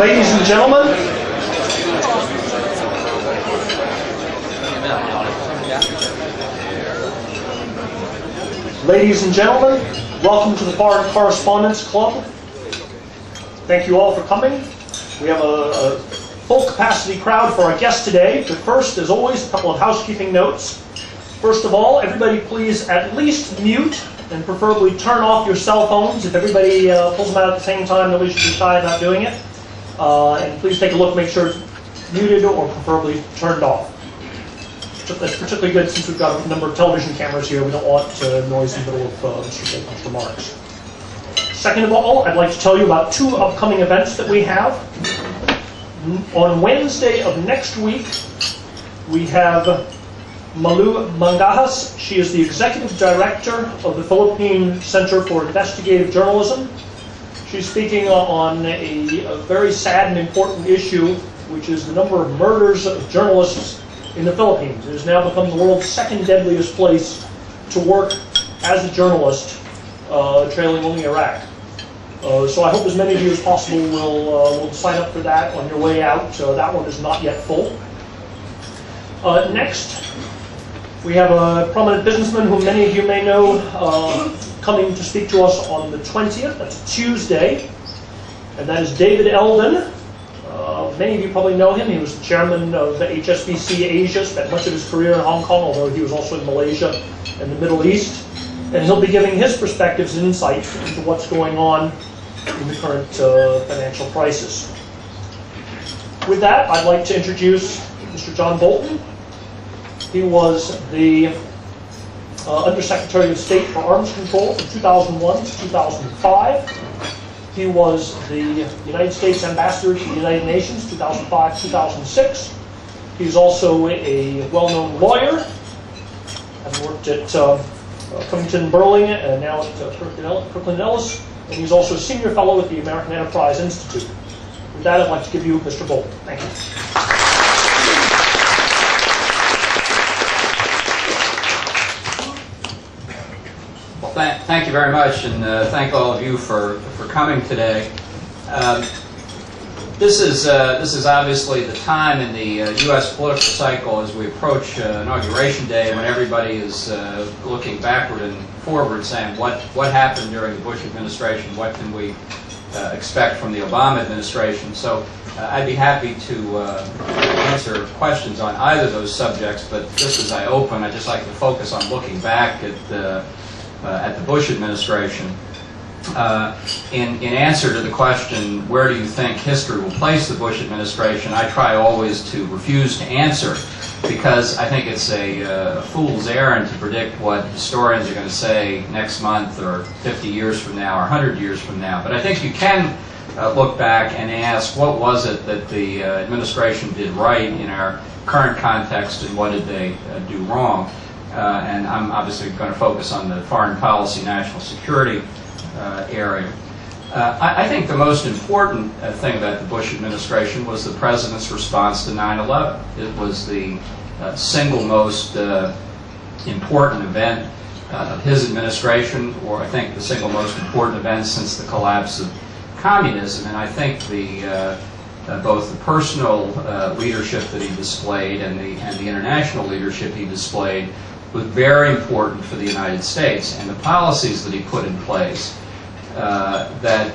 Ladies and gentlemen, welcome to the Foreign Correspondents Club. Thank you all for coming. We have a full capacity crowd for our guest today, but first, as always, a couple of housekeeping notes. First of all, everybody please at least mute and preferably turn off your cell phones. If everybody pulls them out at the same time, nobody should be shy about doing it. And please take a look, make sure it's muted or preferably turned off. That's particularly good since we've got a number of television cameras here. We don't want noise in the middle of Mr. Bolton's remarks. Second of all, I'd like to tell you about two upcoming events that we have. On Wednesday of next week, we have Malu Mangajas. She is the Executive Director of the Philippine Center for Investigative Journalism. She's speaking on a very sad and important issue, which is the number of murders of journalists in the Philippines. It has now become the world's second deadliest place to work as a journalist, trailing only Iraq. So I hope as many of you as possible will sign up for that on your way out. That one is not yet full. Next, we have a prominent businessman whom many of you may know coming to speak to us on the 20th. That's Tuesday. And that is David Eldon. Many of you probably know him. He was the chairman of the HSBC Asia, spent much of his career in Hong Kong, although he was also in Malaysia and the Middle East. And he'll be giving his perspectives and insights into what's going on in the current financial crisis. With that, I'd like to introduce Mr. John Bolton. He was the Undersecretary of State for Arms Control from 2001 to 2005. He was the United States Ambassador to the United Nations, 2005-2006. He's also a well-known lawyer, having worked at Covington Burling and now at Kirkland Ellis, and he's also a senior fellow at the American Enterprise Institute. With that, I'd like to give you Mr. Bolton. Thank you. Thank you very much, and thank all of you for coming today. This is obviously the time in the U.S. political cycle as we approach Inauguration Day, when everybody is looking backward and forward, saying what happened during the Bush administration, what can we expect from the Obama administration. So I'd be happy to answer questions on either of those subjects, but just as I open, I'd just like to focus on looking back at the Bush administration. In answer to the question, where do you think history will place the Bush administration, I try always to refuse to answer, because I think it's a fool's errand to predict what historians are going to say next month or 50 years from now or 100 years from now. But I think you can look back and ask, what was it that the administration did right in our current context, and what did they do wrong? And I'm obviously going to focus on the foreign policy, national security area. I think the most important thing about the Bush administration was the President's response to 9/11. It was the single most important event of his administration, or I think the single most important event since the collapse of communism. And I think both the personal leadership that he displayed and the international leadership he displayed was very important for the United States, and the policies that he put in place that,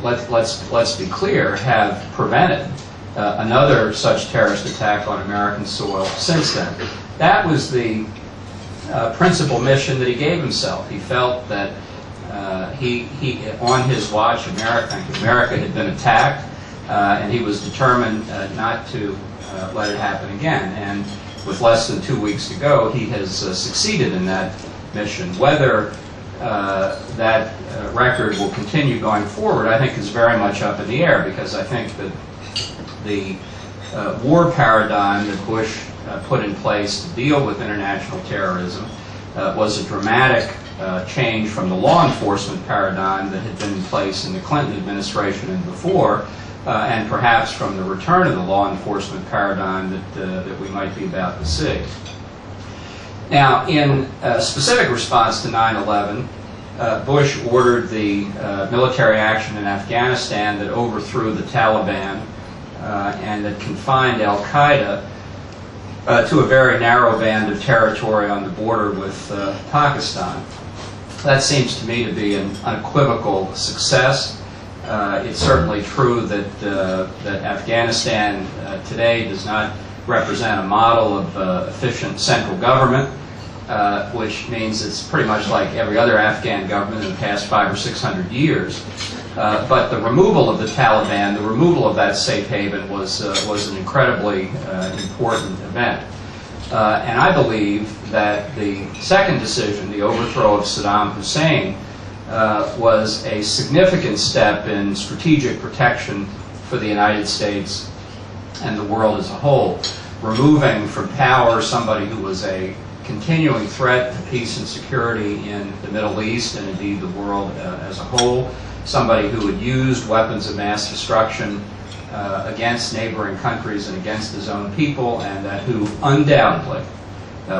let's be clear, have prevented another such terrorist attack on American soil since then. That was the principal mission that he gave himself. He felt that on his watch, America had been attacked, and he was determined not to let it happen again. And with less than 2 weeks to go, he has succeeded in that mission. Whether that record will continue going forward, I think, is very much up in the air, because I think that the war paradigm that Bush put in place to deal with international terrorism was a dramatic change from the law enforcement paradigm that had been in place in the Clinton administration and before, and perhaps from the return of the law enforcement paradigm that we might be about to see. Now, in specific response to 9/11, Bush ordered the military action in Afghanistan that overthrew the Taliban and that confined al-Qaeda to a very narrow band of territory on the border with Pakistan. That seems to me to be an unequivocal success. It's certainly true that, that Afghanistan today does not represent a model of efficient central government, which means it's pretty much like every other Afghan government in the past 500 or 600 years. But the removal of the Taliban, the removal of that safe haven was an incredibly important event. And I believe that the second decision, the overthrow of Saddam Hussein, was a significant step in strategic protection for the United States and the world as a whole, removing from power somebody who was a continuing threat to peace and security in the Middle East and indeed the world as a whole, somebody who had used weapons of mass destruction against neighboring countries and against his own people, and who undoubtedly,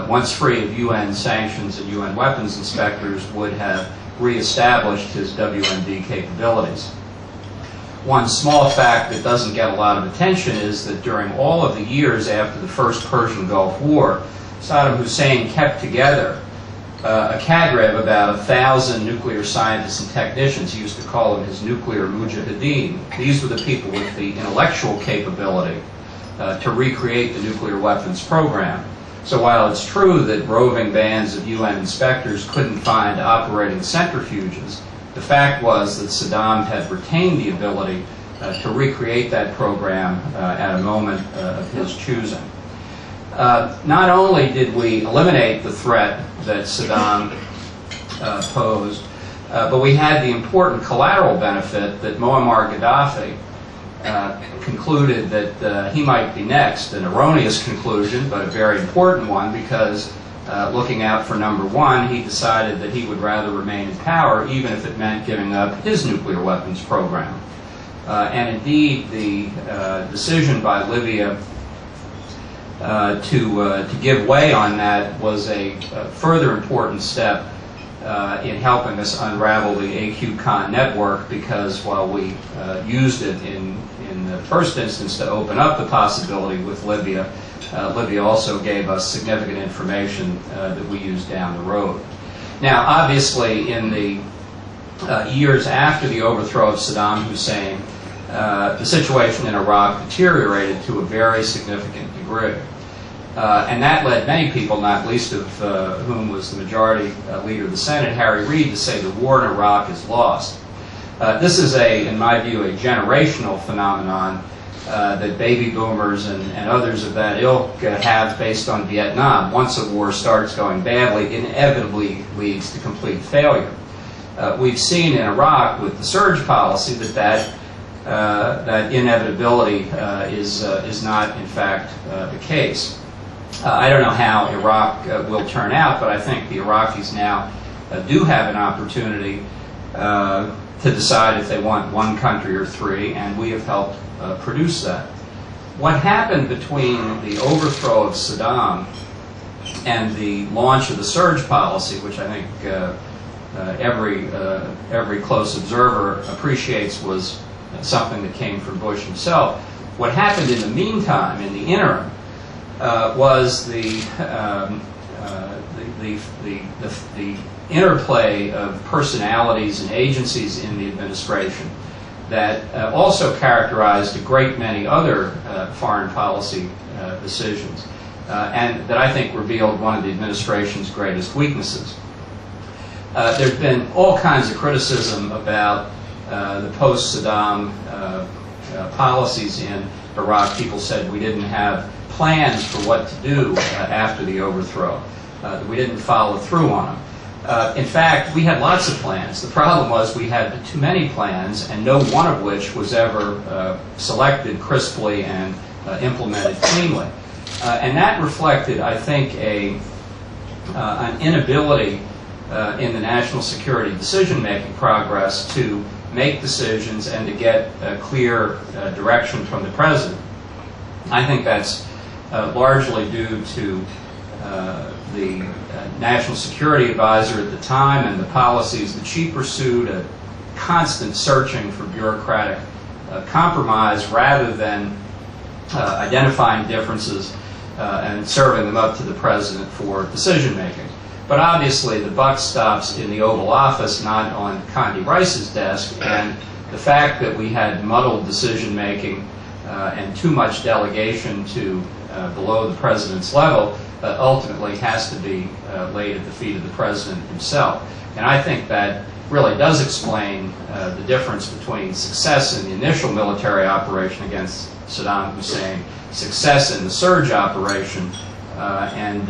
once free of UN sanctions and UN weapons inspectors, would have reestablished his WMD capabilities. One small fact that doesn't get a lot of attention is that during all of the years after the first Persian Gulf War, Saddam Hussein kept together a cadre of about 1,000 nuclear scientists and technicians. He used to call them his nuclear mujahideen. These were the people with the intellectual capability to recreate the nuclear weapons program. So while it's true that roving bands of UN inspectors couldn't find operating centrifuges, the fact was that Saddam had retained the ability to recreate that program at a moment of his choosing. Not only did we eliminate the threat that Saddam posed, but we had the important collateral benefit that Muammar Gaddafi concluded that he might be next. An erroneous conclusion, but a very important one, because looking out for number one, he decided that he would rather remain in power even if it meant giving up his nuclear weapons program. And indeed, the decision by Libya to give way on that was a further important step in helping us unravel the AQ-Con network, because while we used it in the first instance to open up the possibility with Libya, Libya also gave us significant information that we used down the road. Now, obviously, in the years after the overthrow of Saddam Hussein, the situation in Iraq deteriorated to a very significant degree. And that led many people, not least of whom was the majority leader of the Senate, Harry Reid, to say the war in Iraq is lost. This is, in my view, a generational phenomenon that baby boomers and others of that ilk have based on Vietnam. Once a war starts going badly, it inevitably leads to complete failure. We've seen in Iraq with the surge policy that inevitability is not, in fact, the case. I don't know how Iraq will turn out, but I think the Iraqis now do have an opportunity to decide if they want one country or three, and we have helped produce that. What happened between the overthrow of Saddam and the launch of the surge policy, which I think every close observer appreciates was something that came from Bush himself, what happened in the meantime, in the interim, was the interplay of personalities and agencies in the administration that also characterized a great many other foreign policy decisions, and that I think revealed one of the administration's greatest weaknesses. There's been all kinds of criticism about the post-Saddam policies in Iraq. People said we didn't have plans for what to do after the overthrow. We didn't follow through on them. In fact, we had lots of plans. The problem was we had too many plans, and no one of which was ever selected crisply and implemented cleanly. And that reflected, I think, an inability in the national security decision-making progress to make decisions and to get a clear direction from the president. I think that's largely due to the national security advisor at the time and the policies that she pursued, a constant searching for bureaucratic compromise rather than identifying differences and serving them up to the president for decision making. But obviously the buck stops in the Oval Office, not on Condi Rice's desk, and the fact that we had muddled decision making and too much delegation to below the president's level ultimately has to be laid at the feet of the president himself. And I think that really does explain the difference between success in the initial military operation against Saddam Hussein, success in the surge operation, and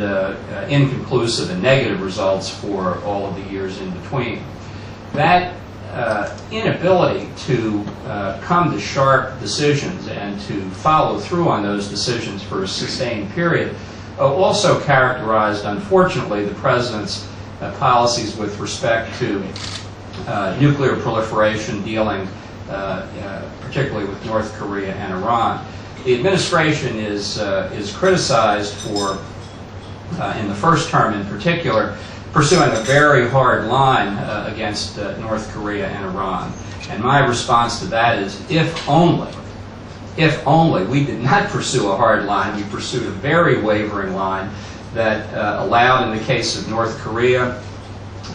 inconclusive and negative results for all of the years in between. That inability to come to sharp decisions and to follow through on those decisions for a sustained period also characterized, unfortunately, the president's policies with respect to nuclear proliferation, dealing particularly with North Korea and Iran. The administration is criticized for, in the first term in particular, pursuing a very hard line against North Korea and Iran. And my response to that is, if only we did not pursue a hard line, we pursued a very wavering line that allowed, in the case of North Korea,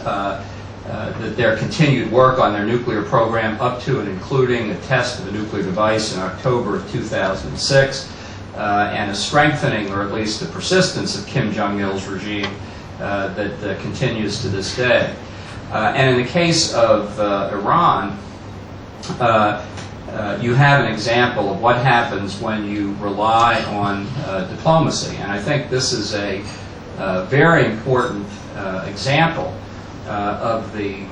that their continued work on their nuclear program up to and including a test of a nuclear device in October of 2006, and a strengthening, or at least a persistence, of Kim Jong-il's regime that continues to this day. And in the case of Iran, you have an example of what happens when you rely on diplomacy. And I think this is a very important example of the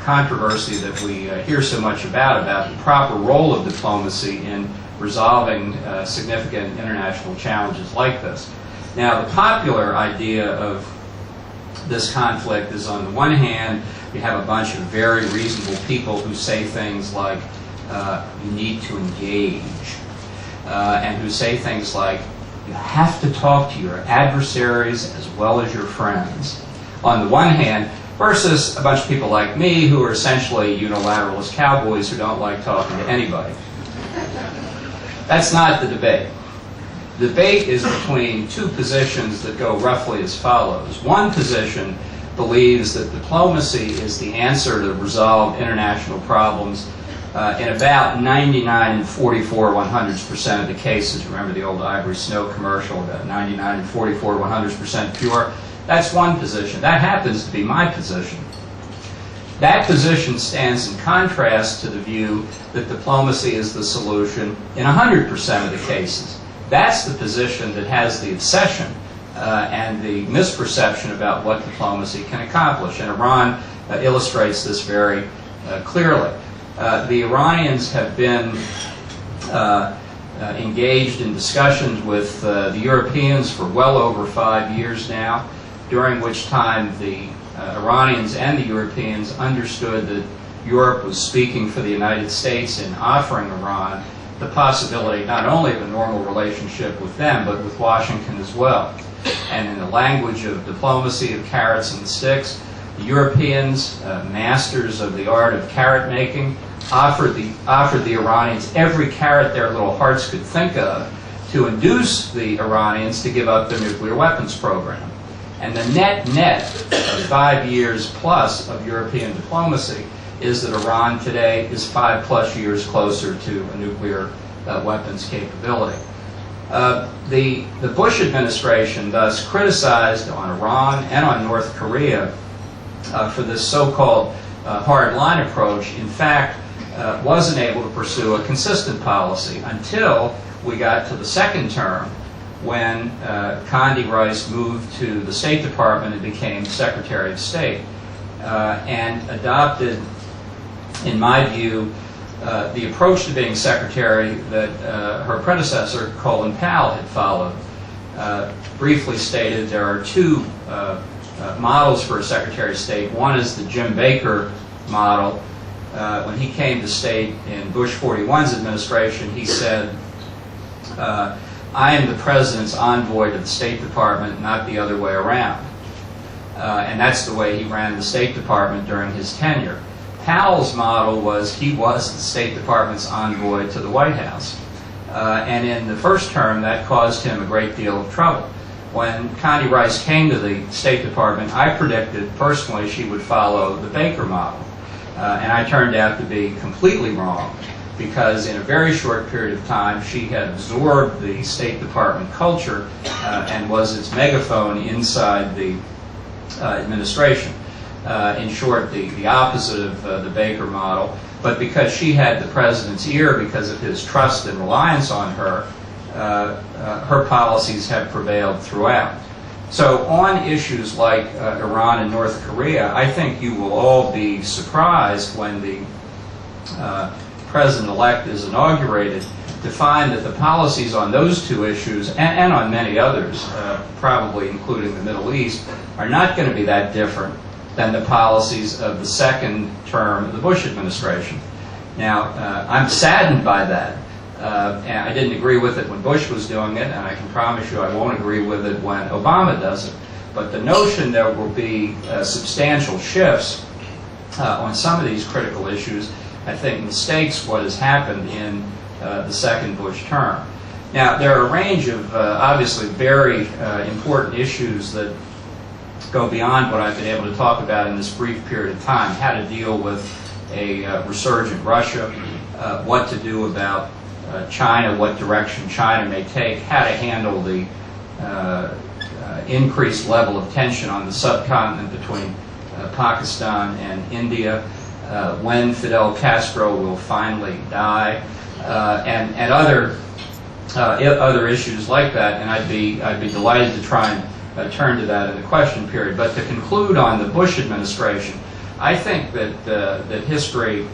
controversy that we hear so much about the proper role of diplomacy in resolving significant international challenges like this. Now, the popular idea of this conflict is, on the one hand, you have a bunch of very reasonable people who say things like, you need to engage, and who say things like, you have to talk to your adversaries as well as your friends, on the one hand, versus a bunch of people like me who are essentially unilateralist cowboys who don't like talking to anybody. That's not the debate. The debate is between two positions that go roughly as follows. One position believes that diplomacy is the answer to resolve international problems in about 99 44/100% of the cases. Remember the old Ivory Snow commercial, about 99 44/100% pure? That's one position. That happens to be my position. That position stands in contrast to the view that diplomacy is the solution in 100% of the cases. That's the position that has the obsession and the misperception about what diplomacy can accomplish. And Iran illustrates this very clearly. The Iranians have been engaged in discussions with the Europeans for well over 5 years now, during which time the Iranians and the Europeans understood that Europe was speaking for the United States in offering Iran the possibility not only of a normal relationship with them, but with Washington as well. And in the language of diplomacy, of carrots and sticks, the Europeans, masters of the art of carrot making, offered the Iranians every carrot their little hearts could think of to induce the Iranians to give up their nuclear weapons program. And the net of 5 years plus of European diplomacy is that Iran today is 5+ years closer to a nuclear weapons capability. The Bush administration thus criticized on Iran and on North Korea for this so-called hard line approach. In fact, wasn't able to pursue a consistent policy until we got to the second term, when Condi Rice moved to the State Department and became Secretary of State, and adopted, in my view, the approach to being secretary that her predecessor, Colin Powell, had followed. Briefly stated, there are two models for a Secretary of State. One is the Jim Baker model. When he came to state in Bush 41's administration, he said, I am the President's envoy to the State Department, not the other way around. and that's the way he ran the State Department during his tenure. Powell's model was he was the State Department's envoy to the White House. And in the first term, that caused him a great deal of trouble. When Condi Rice came to the State Department, I predicted personally she would follow the Baker model. And I turned out to be completely wrong, because in a very short period of time, she had absorbed the State Department culture and was its megaphone inside the administration. In short, the opposite of the Baker model. But because she had the president's ear, because of his trust and reliance on her, her policies have prevailed throughout. So on issues like Iran and North Korea, I think you will all be surprised when the president-elect is inaugurated to find that the policies on those two issues, and on many others, probably including the Middle East, are not going to be that different than the policies of the second term of the Bush administration. Now, I'm saddened by that. And I didn't agree with it when Bush was doing it, and I can promise you I won't agree with it when Obama does it. But the notion there will be substantial shifts on some of these critical issues, I think mistakes what has happened in the second Bush term. Now, there are a range of obviously very important issues that go beyond what I've been able to talk about in this brief period of time. How to deal with a resurgent Russia, what to do about China, what direction China may take, how to handle the increased level of tension on the subcontinent between Pakistan and India, when Fidel Castro will finally die, and other issues like that. And I'd be delighted to try and turn to that in the question period. But to conclude on the Bush administration, I think that that history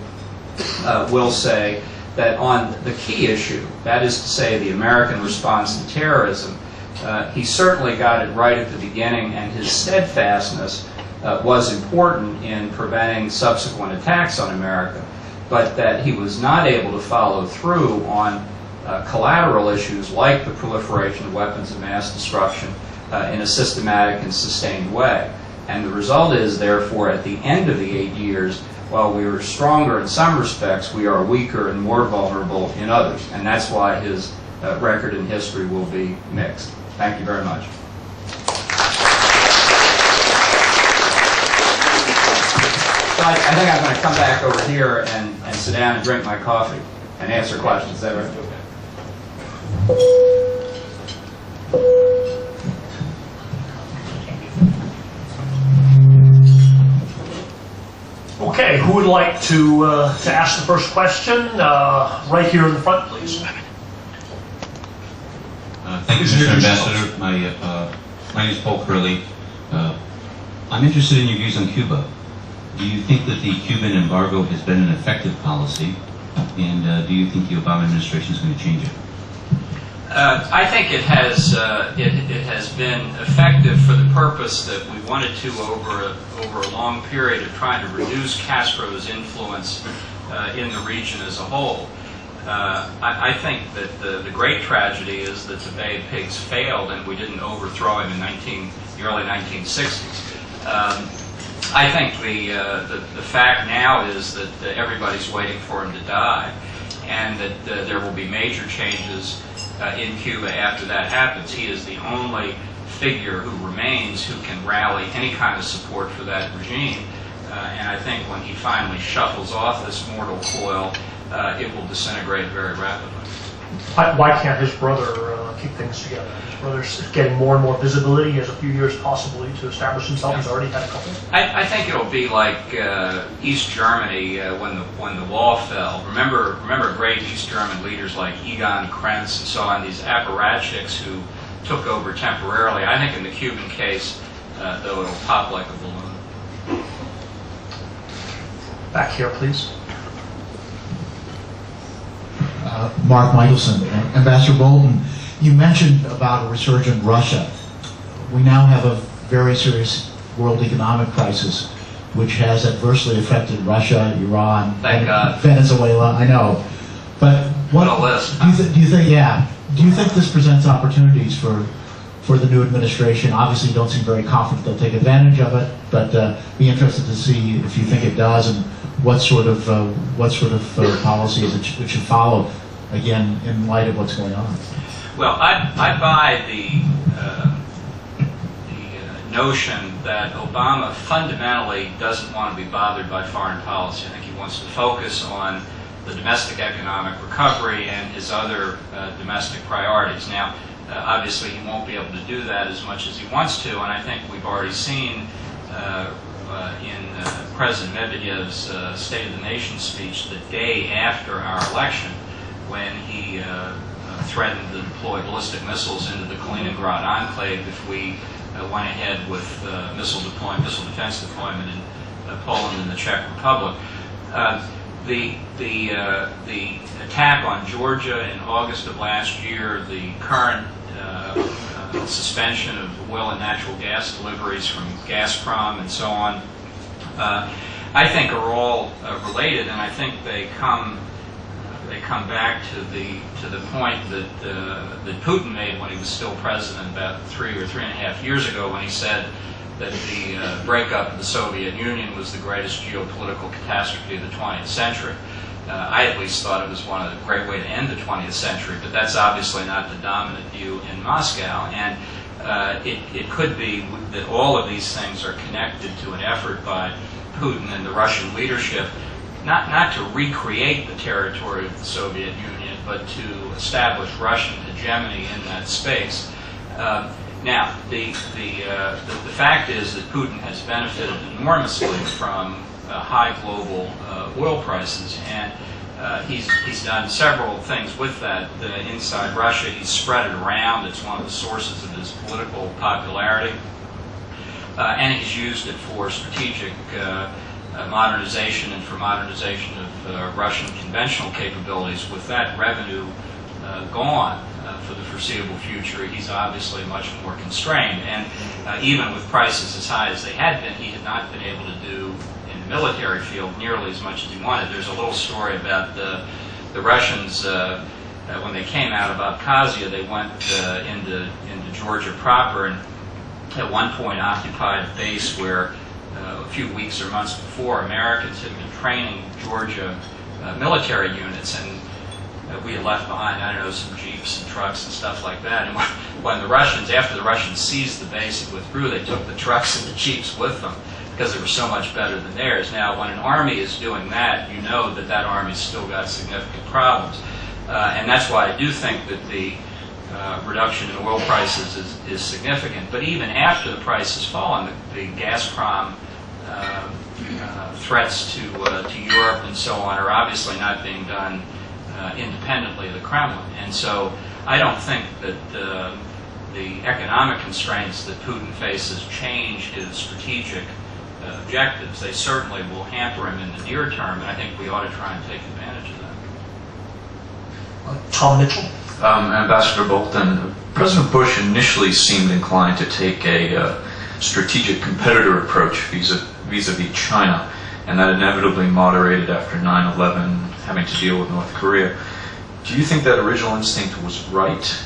will say that on the key issue, that is to say the American response to terrorism, he certainly got it right at the beginning, and his steadfastness was important in preventing subsequent attacks on America, but that he was not able to follow through on collateral issues like the proliferation of weapons of mass destruction in a systematic and sustained way. And the result is, therefore, at the end of the 8 years, while we were stronger in some respects, we are weaker and more vulnerable in others. And that's why his record in history will be mixed. Thank you very much. So I think I'm going to come back over here and sit down and drink my coffee and answer questions. Is that right? Okay, who would like to ask the first question? Right here in the front, please. Thank you, Mr. Ambassador. My name is Paul Curley. I'm interested in your views on Cuba. Do you think that the Cuban embargo has been an effective policy, and do you think the Obama administration is going to change it? I think it has been effective for the purpose that we wanted to over a long period of trying to reduce Castro's influence in the region as a whole. I think that the great tragedy is that the Bay of Pigs failed and we didn't overthrow him in the early 1960s. I think the fact now is that everybody's waiting for him to die, and that there will be major changes in Cuba after that happens. He is the only figure who remains who can rally any kind of support for that regime. And I think when he finally shuffles off this mortal coil, it will disintegrate very rapidly. Why can't his brother keep things together? His brother's getting more and more visibility. He has a few years possibly to establish himself. He's already had a couple. I think it'll be like East Germany when the wall fell. Remember great East German leaders like Egon Krenz and so on, these apparatchiks who took over temporarily. I think in the Cuban case, though, it'll pop like a balloon. Back here, please. Mark Michelson. Ambassador Bolton, you mentioned about a resurgent Russia. We now have a very serious world economic crisis, which has adversely affected Russia, Iran, Thank God. Venezuela. I know, but What a list. Do you think this presents opportunities for for the new administration. Obviously, you don't seem very confident they'll take advantage of it, but be interested to see if you think it does and what sort of policies it should follow. Again, in light of what's going on. Well, I buy the notion that Obama fundamentally doesn't want to be bothered by foreign policy. I think he wants to focus on the domestic economic recovery and his other domestic priorities. Now, obviously, he won't be able to do that as much as he wants to, and I think we've already seen in President Medvedev's State of the Nation speech the day after our election, when he threatened to deploy ballistic missiles into the Kaliningrad enclave if we went ahead with missile defense deployment in Poland and the Czech Republic. The attack on Georgia in August of last year, the current suspension of oil and natural gas deliveries from Gazprom and so on, I think are all related, and I think they come back to the point that Putin made when he was still president about 3 or 3.5 years ago, when he said that the breakup of the Soviet Union was the greatest geopolitical catastrophe of the 20th century. I at least thought it was a great way to end the 20th century, but that's obviously not the dominant view in Moscow. And it could be that all of these things are connected to an effort by Putin and the Russian leadership not to recreate the territory of the Soviet Union, but to establish Russian hegemony in that space. Now, the fact is that Putin has benefited enormously from high global oil prices, and he's done several things with that inside Russia. He's spread it around. It's one of the sources of his political popularity, and he's used it for strategic modernization and for modernization of Russian conventional capabilities. With that revenue gone for the foreseeable future, he's obviously much more constrained. And even with prices as high as they had been, he had not been able to do in the military field nearly as much as he wanted. There's a little story about the Russians, when they came out of Abkhazia, they went into Georgia proper, and at one point occupied a base where a few weeks or months before, Americans had been training Georgia military units, and we had left behind, I don't know, some jeeps and trucks and stuff like that. And when the Russians, after the Russians seized the base and withdrew, they took the trucks and the jeeps with them because they were so much better than theirs. Now, when an army is doing that, you know that that army's still got significant problems. And that's why I do think that the reduction in oil prices is significant. But even after the price has fallen, the Gazprom threats to Europe and so on are obviously not being done independently of the Kremlin. And so I don't think that the economic constraints that Putin faces change his strategic objectives. They certainly will hamper him in the near term, and I think we ought to try and take advantage of that. Tom Mitchell. Ambassador Bolton, President Bush initially seemed inclined to take a strategic competitor approach vis-a-vis China, and that inevitably moderated after 9/11, having to deal with North Korea. Do you think that original instinct was right?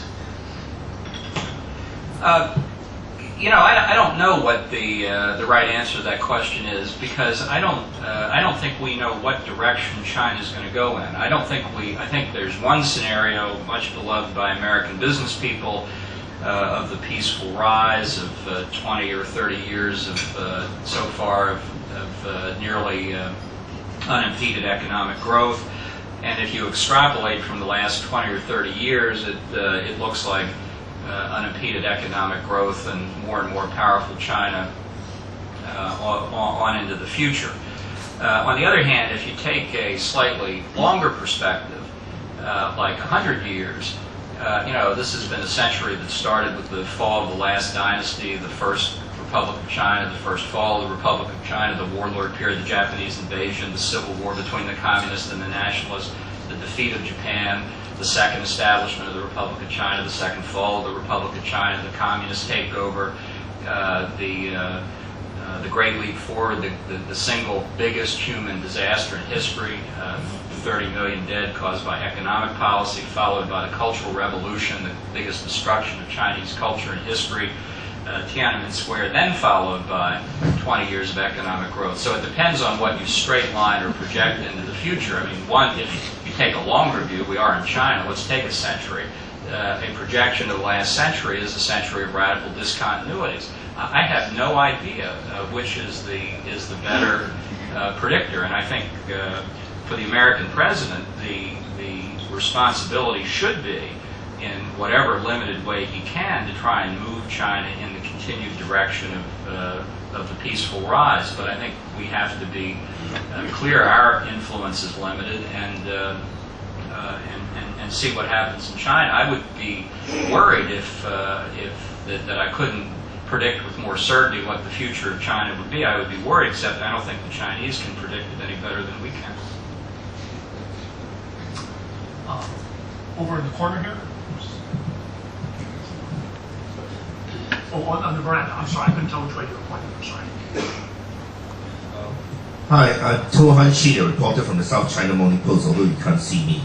I don't know what the right answer to that question is, because I don't think we know what direction China's going to go in. I think there's one scenario, much beloved by American business people, of the peaceful rise of 20 or 30 years of so far of nearly unimpeded economic growth. And if you extrapolate from the last 20 or 30 years, it looks like unimpeded economic growth and more powerful China on into the future. On the other hand, if you take a slightly longer perspective, like 100 years, this has been a century that started with the fall of the last dynasty, the first Republic of China, the first fall of the Republic of China, the warlord period, the Japanese invasion, the civil war between the communists and the nationalists, the defeat of Japan, the second establishment of the Republic of China, the second fall of the Republic of China, the communist takeover, the the Great Leap Forward, the single biggest human disaster in history, 30 million dead caused by economic policy, followed by the Cultural Revolution, the biggest destruction of Chinese culture in history, Tiananmen Square, then followed by 20 years of economic growth. So it depends on what you straight line or project into the future. I mean, one, if you take a longer view, we are in China, let's take a century. A projection of the last century is a century of radical discontinuities. I have no idea which is the better predictor, and I think for the American president, the responsibility should be, in whatever limited way he can, to try and move China in the continued direction of the peaceful rise. But I think we have to be clear our influence is limited, and see what happens in China. I would be worried if that I couldn't predict with more certainty what the future of China would be. I would be worried, except I don't think the Chinese can predict it any better than we can. Over in the corner here. Oh, on the veranda. I'm sorry, I couldn't tell which way you were pointing. I'm sorry. Hi, To Han Chi, a reporter from the South China Morning Post, although you can't see me.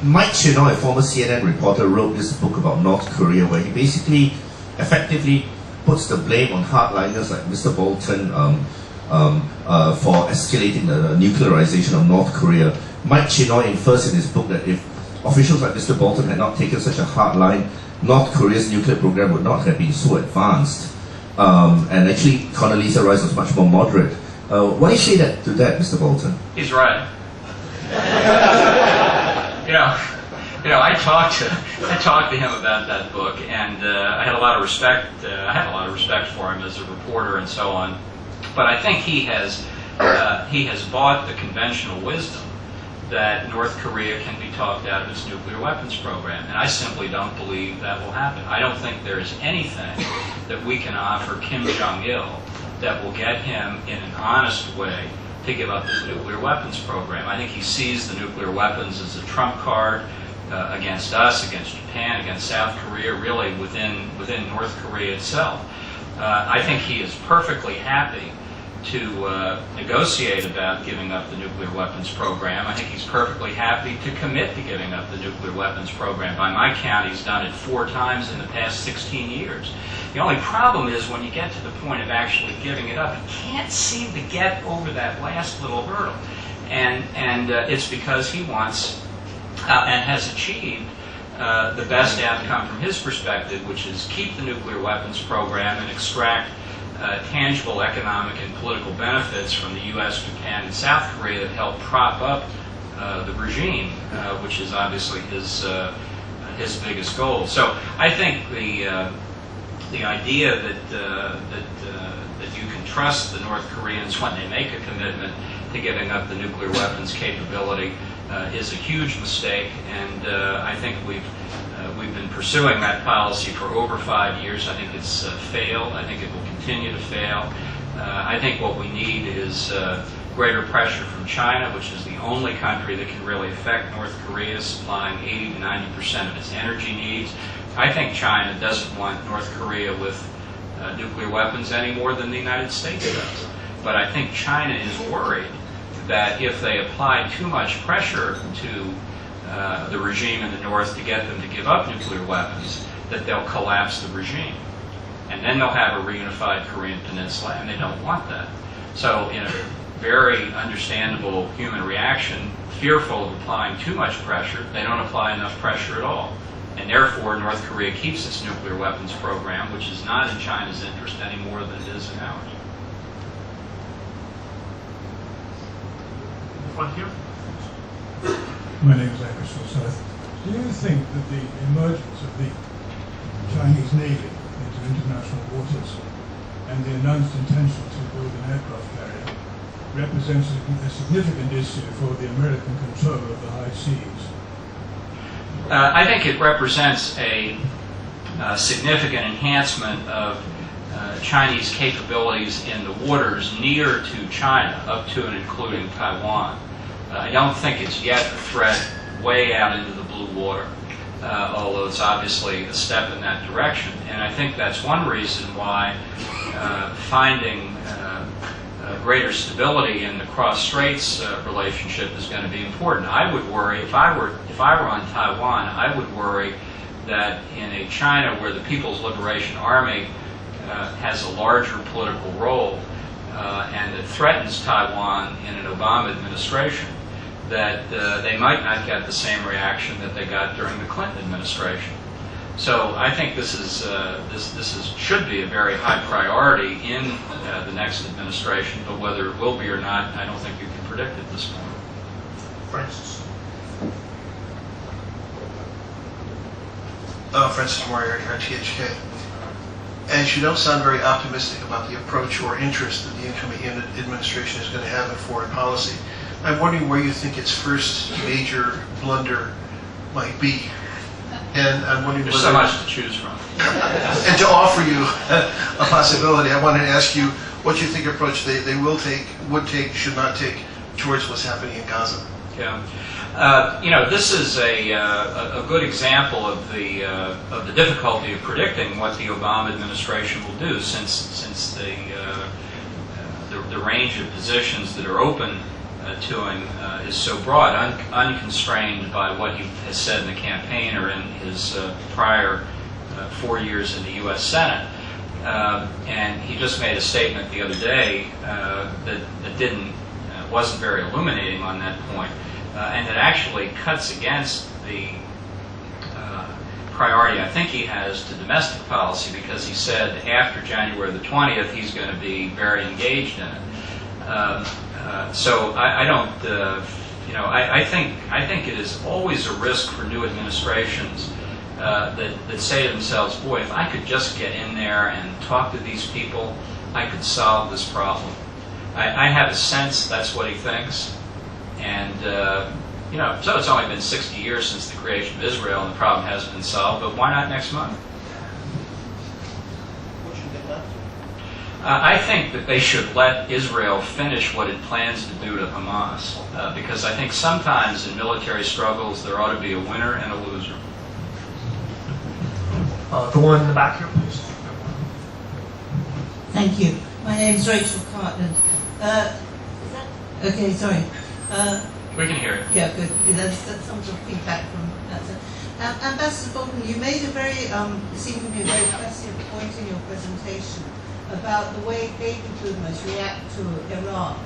Mike Chinoy, a former CNN reporter, wrote this book about North Korea, where he basically effectively puts the blame on hardliners like Mr. Bolton for escalating the nuclearization of North Korea. Mike Chinoy infers in his book that if officials like Mr. Bolton had not taken such a hard line, North Korea's nuclear program would not have been so advanced. And actually, Condoleezza Rice was much more moderate. Why say that to that, Mr. Bolton? He's right. I talked to him about that book, and I had a lot of respect. I have a lot of respect for him as a reporter and so on. But I think he has bought the conventional wisdom that North Korea can be talked out of its nuclear weapons program, and I simply don't believe that will happen. I don't think there is anything that we can offer Kim Jong-il that will get him in an honest way to give up his nuclear weapons program. I think he sees the nuclear weapons as a trump card against us, against Japan, against South Korea, really within North Korea itself. I think he is perfectly happy to negotiate about giving up the nuclear weapons program. I think he's perfectly happy to commit to giving up the nuclear weapons program. By my count, he's done it 4 times in the past 16 years. The only problem is when you get to the point of actually giving it up, he can't seem to get over that last little hurdle. And it's because he wants and has achieved the best outcome from his perspective, which is keep the nuclear weapons program and extract tangible economic and political benefits from the U.S., Japan, and South Korea that help prop up the regime, which is obviously his biggest goal. So I think the idea that you can trust the North Koreans when they make a commitment to giving up the nuclear weapons capability is a huge mistake, and I think we've been pursuing that policy for over 5 years. I think it's failed. I think it will continue to fail. I think what we need is greater pressure from China, which is the only country that can really affect North Korea, supplying 80 to 90% of its energy needs. I think China doesn't want North Korea with nuclear weapons any more than the United States does. But I think China is worried that if they apply too much pressure to the regime in the North to get them to give up nuclear weapons, that they'll collapse the regime. And then they'll have a reunified Korean peninsula, and they don't want that. So in a very understandable human reaction, fearful of applying too much pressure, they don't apply enough pressure at all. And therefore, North Korea keeps its nuclear weapons program, which is not in China's interest any more than it is in ours. Front here. My name is Angus Forsyth. Do you think that the emergence of the Chinese Navy into international waters and the announced intention to build an aircraft carrier represents a significant issue for the American control of the high seas? I think it represents a significant enhancement of Chinese capabilities in the waters near to China, up to and including Taiwan. I don't think it's yet a threat way out into the blue water, although it's obviously a step in that direction. And I think that's one reason why finding greater stability in the cross-straits relationship is going to be important. I would worry, if I were on Taiwan, I would worry that in a China where the People's Liberation Army has a larger political role and that threatens Taiwan in an Obama administration, that they might not get the same reaction that they got during the Clinton administration. So I think this should be a very high priority in the next administration, but whether it will be or not, I don't think you can predict at this point. Francis. Francis Moriarty, RTHK. As you don't sound very optimistic about the approach or interest that the incoming administration is going to have in foreign policy, I'm wondering where you think its first major blunder might be. And I'm wondering There's so much to choose from. And to offer you a possibility, I wanted to ask you what you think approach they will take, would take, should not take towards what's happening in Gaza. Yeah. This is a good example of the difficulty of predicting what the Obama administration will do, since the range of positions that are open to him is so broad, unconstrained by what he has said in the campaign or in his prior 4 years in the U.S. Senate. And he just made a statement the other day that wasn't very illuminating on that point, and that actually cuts against the priority I think he has to domestic policy, because he said after January the 20th he's going to be very engaged in it. So I don't, I think it is always a risk for new administrations that say to themselves, boy, if I could just get in there and talk to these people, I could solve this problem. I have a sense that's what he thinks. And, so it's only been 60 years since the creation of Israel and the problem hasn't been solved, but why not next month? I think that they should let Israel finish what it plans to do to Hamas, because I think sometimes in military struggles there ought to be a winner and a loser. The one in the back here, please. Thank you. My name is Rachel Cartland. Okay, sorry. We can hear it. Yeah, good. That's some sort of feedback from that. Ambassador Bolton, you made a very, it seemed to me a very impressive point in your presentation about the way baby boomers react to Iraq,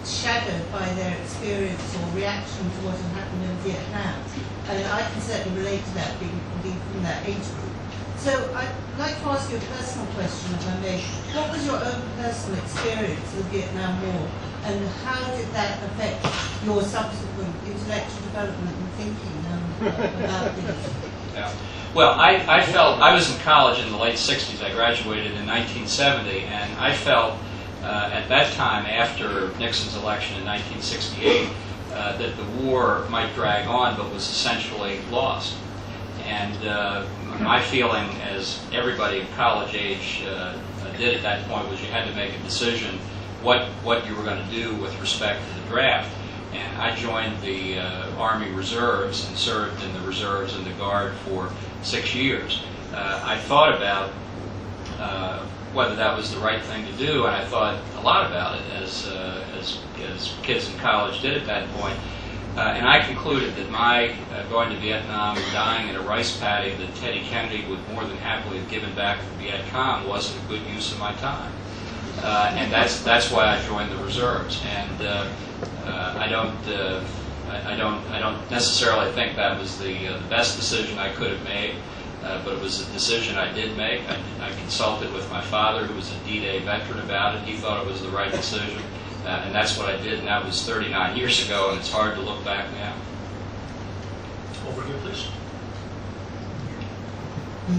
shadowed by their experience or reaction to what had happened in Vietnam. And I can certainly relate to that, being from that age group. So I'd like to ask you a personal question, if I may. What was your own personal experience of the Vietnam War, and how did that affect your subsequent intellectual development and thinking about these? Yeah. Well, I felt, I was in college in the late 60s. I graduated in 1970, and I felt at that time, after Nixon's election in 1968, that the war might drag on but was essentially lost. And my feeling, as everybody of college age did at that point, was you had to make a decision what you were going to do with respect to the draft. And I joined the Army Reserves and served in the Reserves and the Guard for 6 years. I thought about whether that was the right thing to do, and I thought a lot about it, as kids in college did at that point. And I concluded that my going to Vietnam and dying in a rice paddy that Teddy Kennedy would more than happily have given back to the Viet Cong wasn't a good use of my time. And that's why I joined the Reserves. And I don't necessarily think that was the best decision I could have made, but it was a decision I did make. I consulted with my father, who was a D-Day veteran, about it. He thought it was the right decision, and that's what I did. And that was 39 years ago, and it's hard to look back now. Over here, please.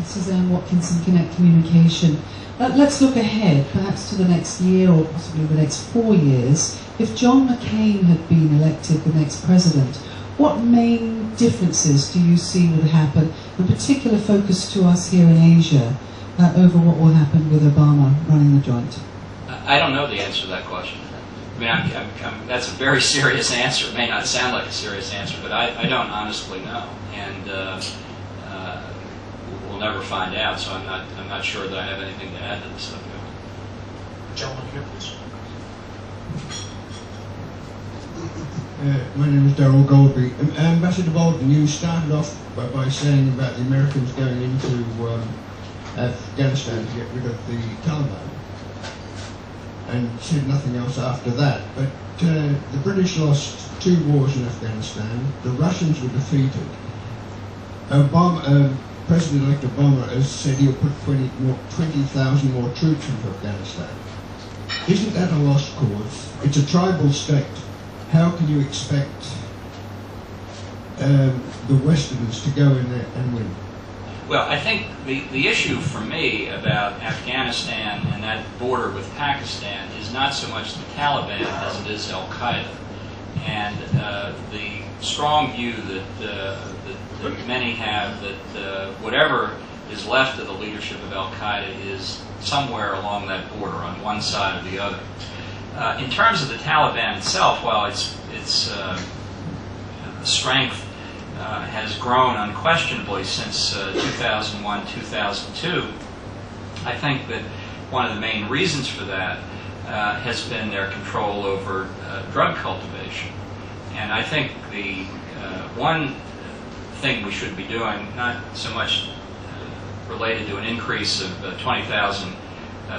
Suzanne Watkinson, Connect Communication. Let's look ahead, perhaps to the next year or possibly the next 4 years. If John McCain had been elected the next president, what main differences do you see would happen, in particular focus to us here in Asia, over what will happen with Obama running the joint? I don't know the answer to that question. I mean, that's a very serious answer. It may not sound like a serious answer, but I don't honestly know. And we'll never find out, so I'm not sure that I have anything to add to the subject. Gentleman here, please. My name is Darrell Goldby. Ambassador Bolton, you started off by saying about the Americans going into Afghanistan to get rid of the Taliban, and said nothing else after that. But the British lost 2 wars in Afghanistan. The Russians were defeated. President-elect Obama has said he'll put 20,000 more troops into Afghanistan. Isn't that a lost cause? It's a tribal state. How can you expect the Westerners to go in there and win? Well, I think the issue for me about Afghanistan and that border with Pakistan is not so much the Taliban as it is Al-Qaeda. And the strong view that many have that whatever is left of the leadership of Al-Qaeda is somewhere along that border, on one side or the other. In terms of the Taliban itself, while its strength has grown unquestionably since 2001, 2002, I think that one of the main reasons for that has been their control over drug cultivation. And I think the one thing we should be doing, not so much related to an increase of 20,000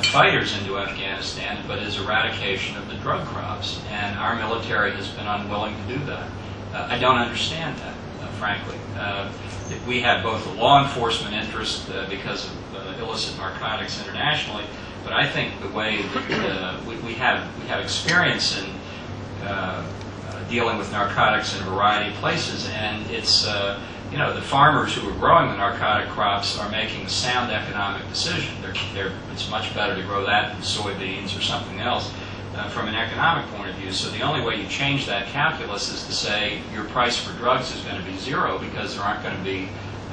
fighters into Afghanistan, but is eradication of the drug crops. And our military has been unwilling to do that. I don't understand that, frankly. We have both a law enforcement interest because of illicit narcotics internationally, but I think the way that we have experience in dealing with narcotics in a variety of places, and it's the farmers who are growing the narcotic crops are making a sound economic decision. It's much better to grow that than soybeans or something else from an economic point of view. So the only way you change that calculus is to say your price for drugs is going to be zero because there aren't going to be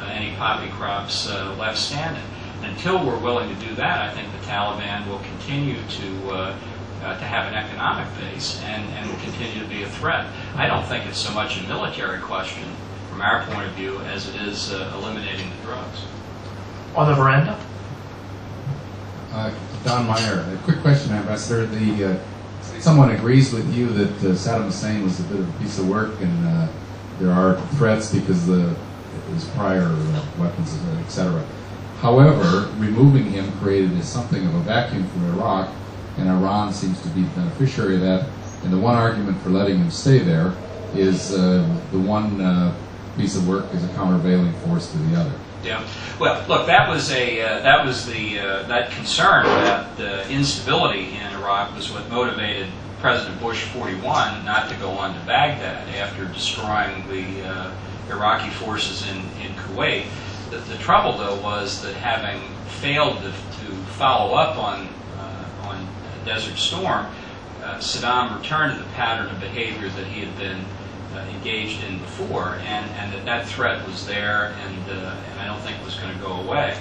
any poppy crops left standing. And until we're willing to do that, I think the Taliban will continue to have an economic base and will continue to be a threat. I don't think it's so much a military question from our point of view as it is eliminating the drugs. On the veranda. Don Meyer, a quick question, Ambassador. Someone agrees with you that Saddam Hussein was a bit of a piece of work, and there are threats because of his prior weapons, etc. However, removing him created something of a vacuum for Iraq, and Iran seems to be the beneficiary of that. And the one argument for letting him stay there is the one piece of work is a countervailing force to the other. Yeah. Well, look, that concern about the instability in Iraq was what motivated President Bush 41 not to go on to Baghdad after destroying the Iraqi forces in Kuwait. The trouble, though, was that having failed to follow up on Desert Storm, Saddam returned to the pattern of behavior that he had been engaged in before, and that threat was there, and I don't think it was going to go away.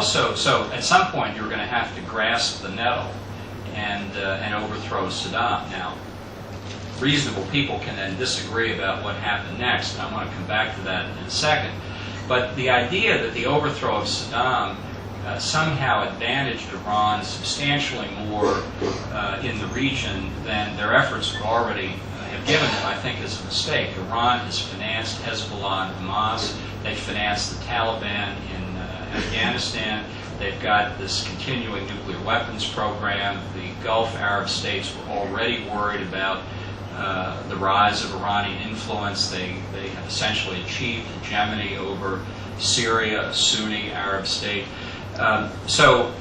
So at some point you were going to have to grasp the nettle and overthrow Saddam. Now, reasonable people can then disagree about what happened next, and I want to come back to that in a second. But the idea that the overthrow of Saddam somehow advantaged Iran substantially more in the region than their efforts would already have given them, I think, is a mistake. Iran has financed Hezbollah and Hamas. They financed the Taliban in Afghanistan. They've got this continuing nuclear weapons program. The Gulf Arab states were already worried about the rise of Iranian influence. They have essentially achieved hegemony over Syria, a Sunni Arab state. So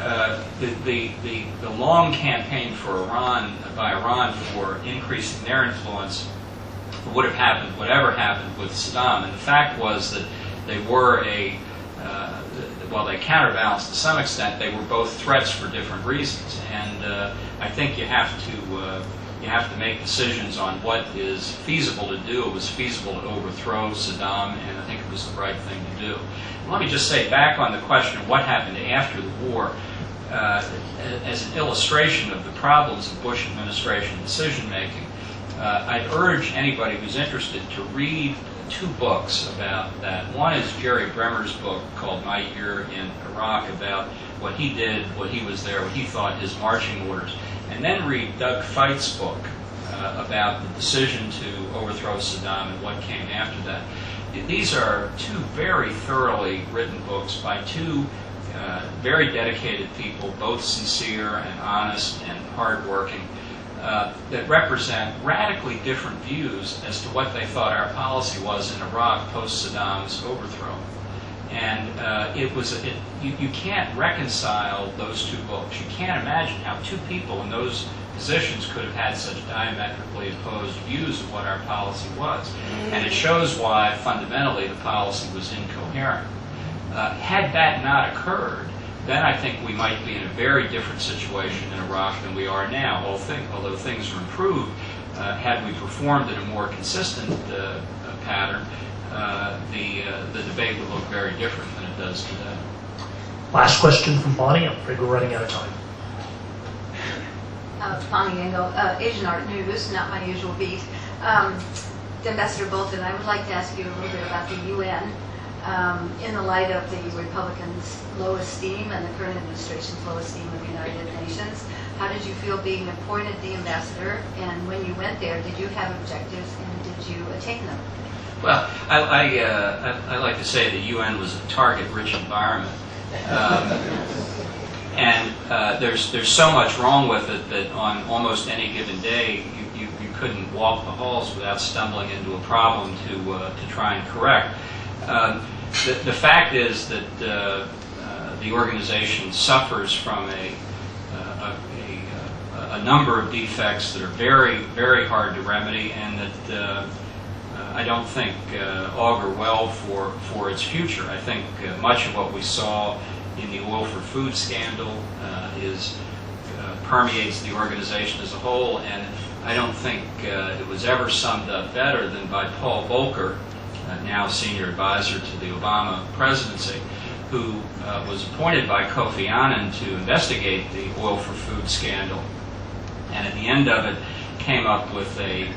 the long campaign for by Iran for increasing their influence would have happened, whatever happened with Saddam. And the fact was that they were while they counterbalanced to some extent, they were both threats for different reasons. And I think you have to make decisions on what is feasible to do. It was feasible to overthrow Saddam, and I think it was the right thing to do. And let me just say, back on the question of what happened after the war, as an illustration of the problems of Bush administration decision-making, I'd urge anybody who's interested to read two books about that. One is Jerry Bremer's book called My Year in Iraq, about what he did, what he was there, what he thought his marching orders, and then read Doug Feit's book about the decision to overthrow Saddam and what came after that. These are two very thoroughly written books by two very dedicated people, both sincere and honest and hardworking, that represent radically different views as to what they thought our policy was in Iraq post-Saddam's overthrow. And you can't reconcile those two books. You can't imagine how two people in those positions could have had such diametrically opposed views of what our policy was. And it shows why, fundamentally, the policy was incoherent. Had that not occurred, then I think we might be in a very different situation in Iraq than we are now. Although things are improved, had we performed in a more consistent pattern, the debate would look very different than it does today. Last question from Bonnie. I'm afraid we're running out of time. Bonnie Engel, Asian Art News, not my usual beat. Ambassador Bolton, I would like to ask you a little bit about the UN. In the light of the Republicans' low esteem and the current administration's low esteem of the United Nations, how did you feel being appointed the ambassador? And when you went there, did you have objectives and did you attain them? Well, I like to say the UN was a target-rich environment. There's so much wrong with it that on almost any given day you couldn't walk the halls without stumbling into a problem to try and correct. The fact is that the organization suffers from a number of defects that are very, very hard to remedy, and that I don't think augur well for its future. I think much of what we saw in the oil for food scandal permeates the organization as a whole, and I don't think it was ever summed up better than by Paul Volcker, now senior advisor to the Obama presidency, who was appointed by Kofi Annan to investigate the oil for food scandal, and at the end of it came up with a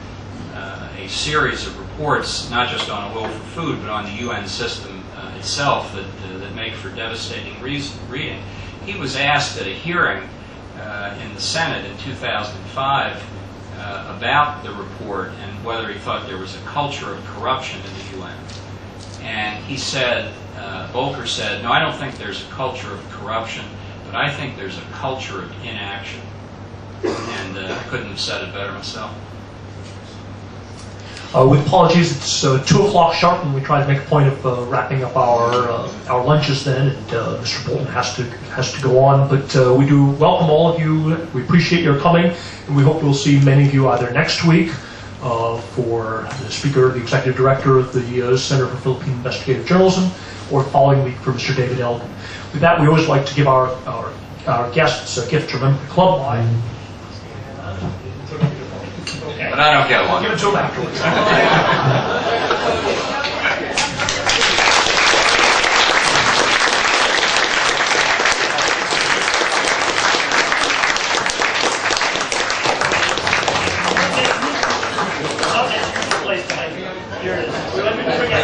series of reports, not just on oil for food, but on the UN system itself, that make for devastating reading. He was asked at a hearing in the Senate in 2005 about the report and whether he thought there was a culture of corruption in the UN. And he said, Volcker said, no, I don't think there's a culture of corruption, but I think there's a culture of inaction. And I couldn't have said it better myself. With apologies, it's 2 o'clock sharp, and we try to make a point of wrapping up our lunches then, and Mr. Bolton has to go on. But we do welcome all of you. We appreciate your coming, and we hope we'll see many of you either next week for the speaker, the executive director of the Center for Philippine Investigative Journalism, or the following week for Mr. David Elgin. With that, we always like to give our guests a gift to remember the club by. But I don't get one. Give it to him afterwards. Here it is. Let me forget.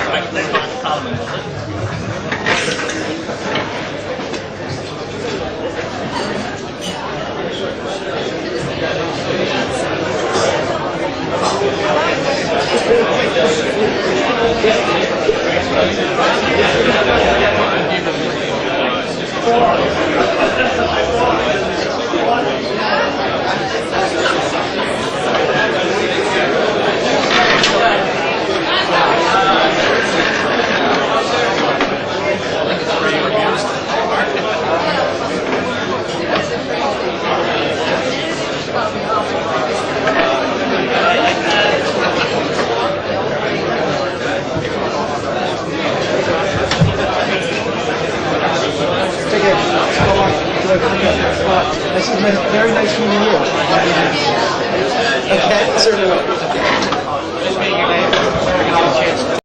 Very nice meeting you.